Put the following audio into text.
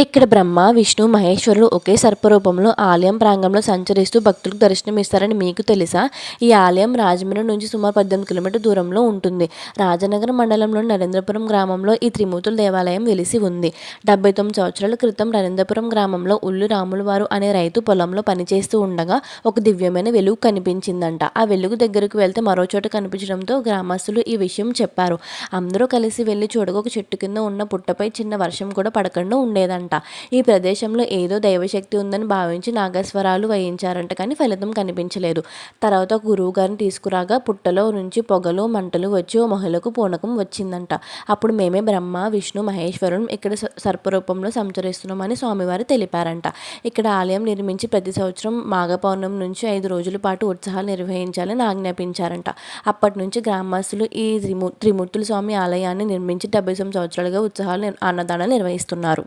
ఇక్కడ బ్రహ్మ, విష్ణు, మహేశ్వరులు ఒకే సర్పరూపంలో ఆలయం ప్రాంగణంలో సంచరిస్తూ భక్తులకు దర్శనమిస్తారని మీకు తెలుసా? ఈ ఆలయం రాజమండ్రి నుంచి సుమారు 18 కిలోమీటర్ల దూరంలో ఉంటుంది. రాజనగరం మండలంలోని నరేంద్రపురం గ్రామంలో ఈ త్రిమూర్తుల దేవాలయం వెలిసి ఉంది. 79 సంవత్సరాల క్రితం నరేంద్రపురం గ్రామంలో ఉల్లు రాములవారు అనే రైతు పొలంలో పనిచేస్తూ ఉండగా ఒక దివ్యమైన వెలుగు కనిపించిందంట. ఆ వెలుగు దగ్గరకు వెళ్తే మరో చోట కనిపించడంతో గ్రామస్తులు ఈ విషయం చెప్పారు. అందరూ కలిసి వెళ్లి చూడగా ఒక చెట్టు కింద ఉన్న పుట్టపై చిన్న వర్షం కూడా పడకుండా ఉండేదంట. ఈ ప్రదేశంలో ఏదో దైవశక్తి ఉందని భావించి నాగస్వరాలు వేయించారంట, కానీ ఫలితం కనిపించలేదు. తర్వాత గురువు గారిని తీసుకురాగా పుట్టలో నుంచి పొగలు మంటలు వచ్చి ఓ మహిళకు పూనకం వచ్చిందంట. అప్పుడు మేమే బ్రహ్మ, విష్ణు, మహేశ్వరుడు ఇక్కడ సర్పరూపంలో సంచరిస్తున్నామని స్వామివారు తెలిపారంట. ఇక్కడ ఆలయం నిర్మించి ప్రతి సంవత్సరం మాఘ పౌర్ణమి నుంచి 5 రోజుల పాటు ఉత్సవాలు నిర్వహించాలని ఆజ్ఞాపించారంట. అప్పటి నుంచి గ్రామస్తులు ఈ త్రిమూర్తుల స్వామి ఆలయాన్ని నిర్మించి 79 సంవత్సరాలుగా ఉత్సవాలు అన్నదానాలు నిర్వహిస్తున్నారు.